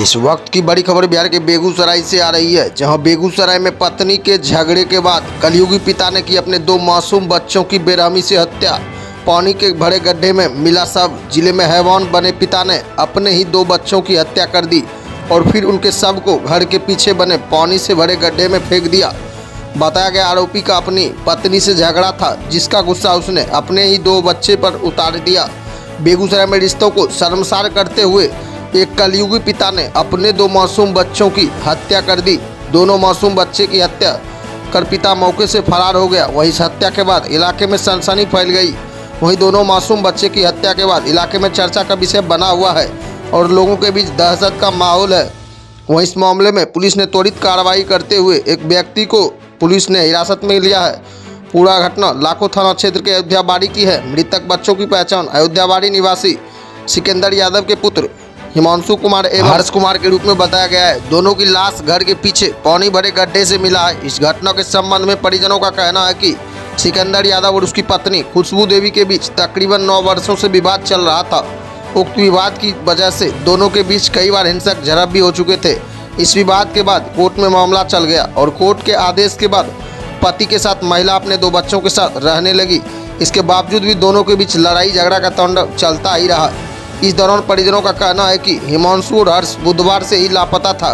इस वक्त की बड़ी खबर बिहार के बेगूसराय से आ रही है, जहां बेगूसराय में पत्नी के झगड़े के बाद कलयुगी पिता ने की अपने 2 मासूम बच्चों की बेरहमी से हत्या। पानी के भरे गड्ढे में मिला शव। जिले में हैवान बने पिता ने अपने ही 2 बच्चों की हत्या कर दी और फिर उनके शव को घर के पीछे बने पानी से भरे गड्ढे में फेंक दिया। बताया गया आरोपी का अपनी पत्नी से झगड़ा था, जिसका गुस्सा उसने अपने ही 2 बच्चे पर उतार दिया। बेगूसराय में रिश्तों को शर्मसार करते हुए एक कलयुगी पिता ने अपने 2 मासूम बच्चों की हत्या कर दी। दोनों मासूम बच्चे की हत्या कर पिता मौके से फरार हो गया। वहीं इस हत्या के बाद इलाके में सनसनी फैल गई। वहीं दोनों मासूम बच्चे की हत्या के बाद इलाके में चर्चा का विषय बना हुआ है और लोगों के बीच दहशत का माहौल है। वहीं इस मामले में पुलिस ने त्वरित कार्रवाई करते हुए एक व्यक्ति को पुलिस ने हिरासत में लिया है। पूरा घटना लाखों थाना क्षेत्र के अयोध्याबाड़ी की है। मृतक बच्चों की पहचान अयोध्याबाड़ी निवासी सिकंदर यादव के पुत्र हिमांशु कुमार एवं हर्ष कुमार के रूप में बताया गया है। दोनों की लाश घर के पीछे पानी भरे गड्ढे से मिला है। इस घटना के संबंध में परिजनों का कहना है कि सिकंदर यादव और उसकी पत्नी खुशबू देवी के बीच तकरीबन 9 वर्षों से विवाद चल रहा था। उक्त विवाद की वजह से दोनों के बीच कई बार हिंसक झड़प भी हो चुके थे। इस विवाद के बाद कोर्ट में मामला चल गया और कोर्ट के आदेश के बाद पति के साथ महिला अपने 2 बच्चों के साथ रहने लगी। इसके बावजूद भी दोनों के बीच लड़ाई झगड़ा का तांडव चलता ही रहा। इस दौरान परिजनों का कहना है कि हिमांशु और हर्ष बुधवार से ही लापता था।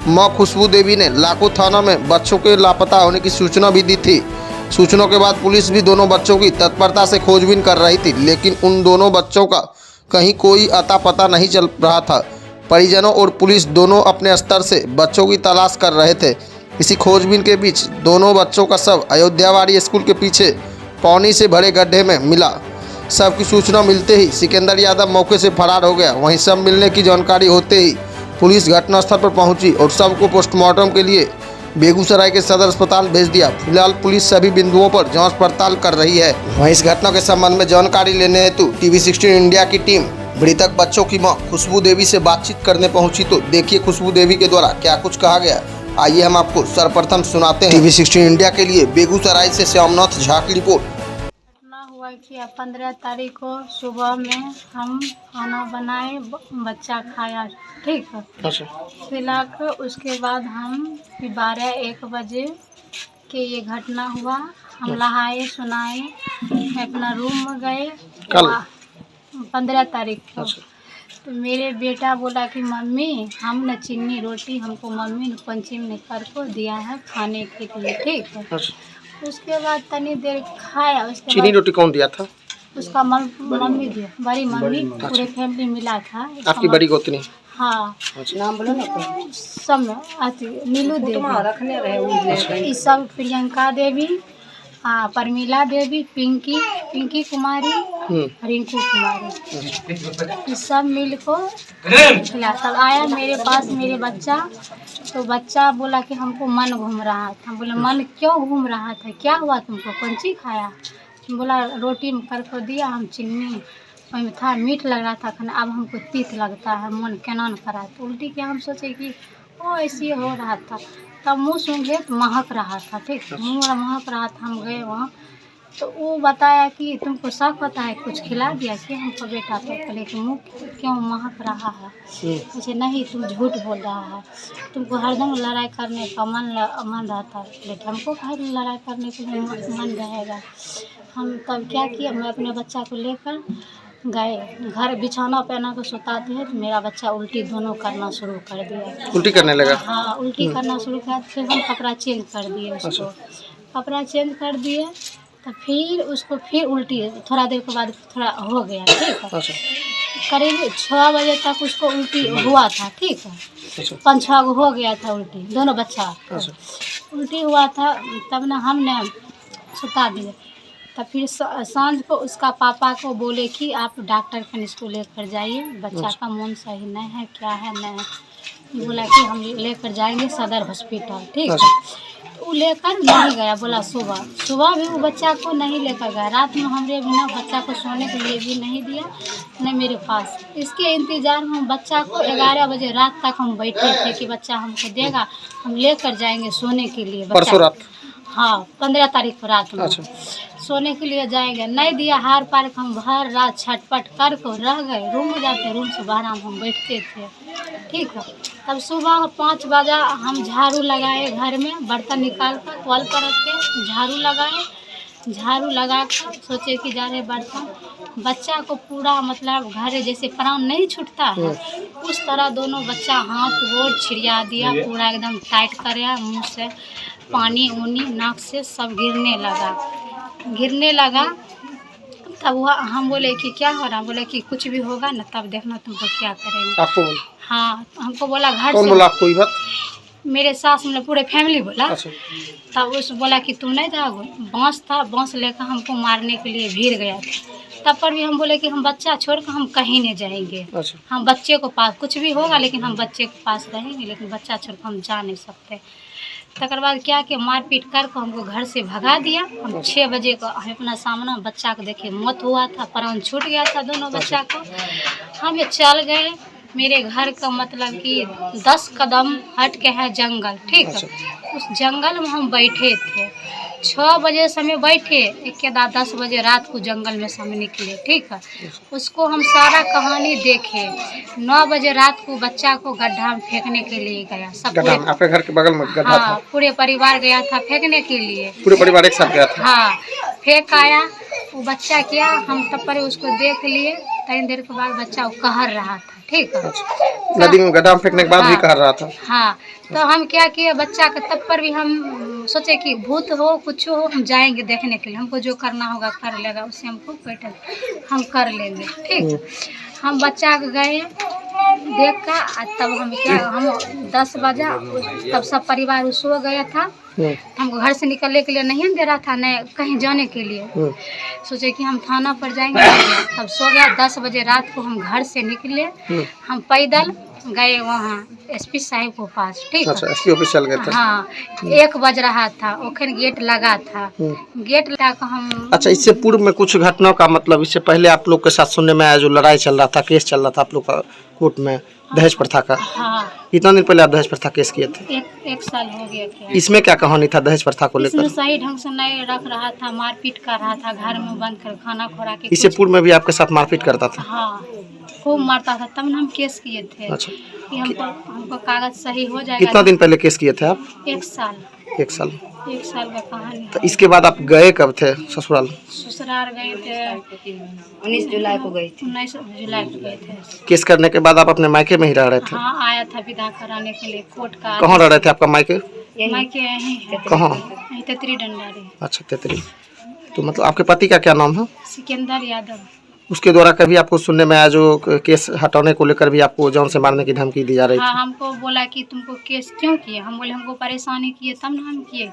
मां खुशबू देवी ने लाखों थाना में बच्चों के लापता होने की सूचना भी दी थी। सूचना के बाद पुलिस भी दोनों बच्चों की तत्परता से खोजबीन कर रही थी, लेकिन उन दोनों बच्चों का कहीं कोई अता पता नहीं चल रहा था। परिजनों और पुलिस दोनों अपने स्तर से बच्चों की तलाश कर रहे थे। इसी खोजबीन के बीच दोनों बच्चों का शव अयोध्याबाड़ी स्कूल के पीछे पानी से भरे गड्ढे में मिला। शव की सूचना मिलते ही सिकंदर यादव मौके से फरार हो गया। वहीं शव मिलने की जानकारी होते ही पुलिस घटनास्थल पर पहुंची और शव को पोस्टमार्टम के लिए बेगूसराय के सदर अस्पताल भेज दिया। फिलहाल पुलिस सभी बिंदुओं पर जांच पड़ताल कर रही है। वहीं इस घटना के संबंध में जानकारी लेने हेतु टीवी 16 इंडिया की टीम मृतक बच्चों की मां खुशबू देवी से बातचीत करने पहुंची, तो देखिए खुशबू देवी के द्वारा क्या कुछ कहा गया। आइए हम आपको सर्वप्रथम सुनाते हैं। टीवी 16 इंडिया के लिए बेगूसराय से श्यामनाथ झा की रिपोर्ट। हुआ कि 15 तारीख को सुबह में हम खाना बनाए, बच्चा खाया, ठीक है। खिलाकर उसके बाद हम 12-1 बजे के ये घटना हुआ। हम नहाए सुनाए अपना रूम में गए कल 15 तारीख को। तो मेरे बेटा बोला कि मम्मी हम न चीनी रोटी हमको मम्मी ने पंचिम ने कर को दिया है खाने के लिए, ठीक है। उसके बाद तनी देर खाया। उसके चीनी रोटी कौन दिया था? उसका मम्मी दिया, बड़ी मम्मी। पूरे फैमिली मिला था। आपकी बड़ी गोतनी? हाँ। नाम बोलो ना। सब नीलू देवी रखने रहे। इस सब प्रियंका देवी, परमिला देवी, पिंकी कुमारी, रिंकू कुमारी, ये सब मिल को खिला। तब आया मेरे पास मेरे बच्चा, तो बच्चा बोला कि हमको मन घूम रहा था। बोला मन क्यों घूम रहा था, क्या हुआ तुमको, कौन चीज खाया? बोला रोटी में करके दिया, हम चीनी में था, मीठ लग रहा था खाना, अब हमको तीत लगता है, मन केना न करा। तो उल्टी क्या हम सोचे कि ओ ऐसे हो रहा था। तब मुँह सूंघे तो महक रहा था, ठीक, मुँह महक रहा था। हम गए वहाँ तो वो बताया कि तुमको शक होता है कुछ खिला दिया कि हमको बेटा। तो कहले कि मुँह क्यों महक रहा है? मुझे नहीं, तुम झूठ बोल रहा है, तुमको हरदम लड़ाई करने का मन रहता है। लेकिन हमको कहे लड़ाई करने का मन रहेगा। हम तब क्या किया, मैं अपने बच्चा को लेकर गए घर, बिछाना पहना कर सुताते हैं तो मेरा बच्चा उल्टी दोनों करना शुरू कर दिया। उल्टी करने लगा? हाँ, उल्टी करना शुरू किया। फिर हम कपड़ा चेंज कर दिए उसको। कपड़ा चेंज कर दिए तो फिर उसको फिर उल्टी थोड़ा देर के बाद थोड़ा हो गया, ठीक है। करीब 6 बजे तक उसको उल्टी हुआ था, ठीक है। 5-6 हो गया था उल्टी, दोनों बच्चा उल्टी हुआ था। तब ना हमने सुता दिए। तब फिर सांझ को उसका पापा को बोले कि आप डॉक्टर के इसको लेकर जाइए, बच्चा का मन सही नहीं है, क्या है नहीं है। बोला कि हम लेकर जाएंगे सदर हॉस्पिटल, ठीक है। वो लेकर नहीं गया, बोला सुबह भी वो बच्चा को नहीं लेकर गया। रात में हमरे बिना बच्चा को सोने के लिए भी नहीं दिया, नहीं मेरे पास। इसके इंतजार में हम बच्चा को 11 बजे रात तक हम बैठे थे कि बच्चा हमको देगा, हम लेकर जाएंगे सोने के लिए बच्चा। परसों रात? हाँ, 15 तारीख को रात में सोने के लिए जाएंगे, नहीं दिया हार पार के हम भर रात छटपट कर को रह गए। रूम में जाते, रूम से बाहर हम बैठते थे, ठीक है। तब सुबह 5 बजे हम झाड़ू लगाए, घर में बर्तन निकाल कर कॉल पर रख के झाड़ू लगाए। झाड़ू लगा कर सोचे कि जा रहे बर्तन, बच्चा को पूरा मतलब घर जैसे प्राण नहीं छूटता है उस तरह दोनों बच्चा हाथ गोड़ छिड़िया दिया, पूरा एकदम टाइट कराया, मुंह से पानी उनी नाक से सब गिरने लगा। तब वह हम बोले कि क्या हो रहा, बोले कि कुछ भी होगा ना तब देखना तुमको क्या करेंगे। आपको बोला? हाँ, हमको बोला घर कौन से। बोला आपको ये बात? मेरे सास मतलब पूरे फैमिली बोला। अच्छा। तब उस बोला कि तुम नहीं जाओ, बांस था, बांस लेकर हमको मारने के लिए भीड़ गया था। तब पर भी हम बोले कि हम बच्चा छोड़ कर हम कहीं नहीं जाएंगे। अच्छा। हम बच्चे को पास, कुछ भी होगा लेकिन हम बच्चे के पास रहेंगे, लेकिन बच्चा छोड़ कर हम जा नहीं सकते। तकर बाद क्या कि मारपीट कर को हमको घर से भगा दिया। हम 6 बजे को हम अपना सामना बच्चा को देखे मौत हुआ था, प्राण छूट गया था दोनों बच्चा को। हम ये चल गए, मेरे घर का मतलब कि 10 कदम हट के है जंगल, ठीक है। उस जंगल में हम बैठे थे, 6 बजे समय बैठे, एक 10 बजे रात को जंगल में से हम निकले, ठीक है। उसको हम सारा कहानी देखे। 9 बजे रात को बच्चा को गड्ढा में फेंकने के लिए गया, सब गड्ढा में? आपके घर के बगल में गड्ढा था? पूरे परिवार गया था फेंकने के लिए। पूरे परिवार एक साथ गया था? हाँ, फेंक आया वो बच्चा, क्या हम तब पर उसको देख लिए। कई देर के बाद बच्चा वो कहर रहा था, ठीक है। नदी में गड्ढा में फेंकने के बाद भी कह रहा था? हाँ, तो हम क्या किए बच्चा का, तब पर भी हम सोचे कि भूत हो कुछ हो हम जाएंगे देखने के लिए, हमको जो करना होगा कर लेगा, उससे हमको बैठे हम कर लेंगे, ठीक है। हम बच्चा के गए देख कर, तब हम क्या, हम 10 बजे तब सब परिवार सो गया था। हमको घर से निकलने के लिए नहीं दे रहा था, नहीं कहीं जाने के लिए। सोचे कि हम थाना पर जाएंगे, तब सो गया। 10 बजे रात को हम घर से निकले, हम पैदल गए वहाँ एसपी साहब के पास, ठीक है। अच्छा, एसपी ऑफिस चल गए थे? हाँ, 1 बज रहा था, ओखन गेट लगा था, गेट लगा कर हम। अच्छा, इससे पूर्व में कुछ घटनाओं का मतलब, इससे पहले आप लोग के साथ सुनने में आया जो लड़ाई चल रहा था, केस चल रहा था आप लोग का कोर्ट में दहेज प्रथा का? हाँ। कितना दिन पहले आप दहेज प्रथा केस किए थे? एक साल हो गया था। इसमें क्या कहानी था दहेज प्रथा को लेकर? इसमें सही ढंग से नहीं रख रहा था, मारपीट कर रहा था, घर में बंद कर खाना खोरा के। इससे पूर्व में भी आपके साथ मारपीट करता था? हाँ, खूब मारता था, तब हम केस किए थे। अच्छा, कि हमको कागज सही हो जाएगा। कितना दिन पहले केस किए थे आप? 1 साल। 1 साल? 1 साल का कहानी। तो इसके बाद आप गए कब थे ससुराल? ससुराल गए थे 19 जुलाई को गई थी। 19 जुलाई को गए थे। केस करने के बाद आप अपने मायके में ही रह रहे थे? हाँ, आया था विदा कराने के लिए कोर्ट का। कहाँ रह रहे थे आपका मायके? मायके यहीं है। कहाँ? यहीं तेतरी डंडारी। अच्छा, तेतरी। तो मतलब आपके पति का क्या नाम है? सिकंदर यादव। उसके द्वारा कभी आपको सुनने में आया जो केस हटाने को लेकर भी आपको जान से मारने की धमकी दी जा रही थी? हाँ, हमको बोला कि तुमको केस क्यों किए, हम बोले हमको परेशानी किए तब ना हम किए।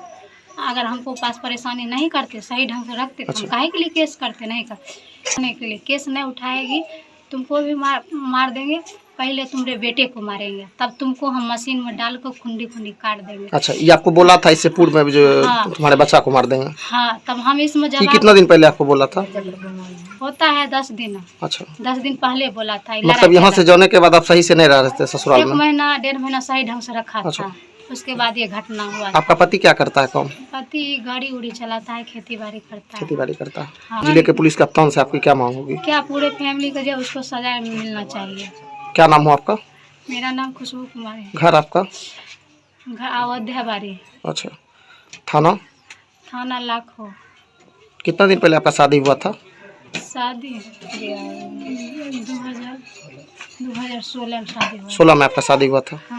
अगर हमको पास परेशानी नहीं करते, सही ढंग से रखते, तो हम काहे के लिए केस करते, नहीं करने के लिए। केस नहीं उठाएगी तुमको भी मार देंगे, पहले तुम्हारे बेटे को मारेंगे, तब तुमको हम मशीन में डाल कर खुंडी काट देंगे। अच्छा, ये आपको बोला था इससे पूर्व में भी जो तुम्हारे बच्चा को मार देंगे? हाँ, तब हम इसमें ये जवाब। कितना दिन पहले आपको बोला था? होता है 10 दिन। अच्छा, 10 दिन पहले बोला था। मतलब यहाँ से जाने के बाद आप सही से नहीं रह रहे थे ससुराल 1 में? महीना 1.5 महीना सही ढंग से रखा अच्छा। था, उसके बाद ये घटना हुआ। आपका पति क्या करता है काम? पति गाड़ी उड़ी चलाता है, खेती बाड़ी करता है। खेती बाड़ी करता है। हाँ। जिले के पुलिस कप्तान से आपकी क्या मांग होगी? क्या पूरे फैमिली को जो उसको सजा मिलना चाहिए। क्या नाम हो आपका? मेरा नाम खुशबू कुमारी है। घर आपका? घर अयोध्या बाड़ी। अच्छा, थाना? थाना लाखो। कितना दिन पहले आपका शादी हुआ था? शादी 2016 में शादी हुआ। 16 में आपका शादी हुआ था? हाँ।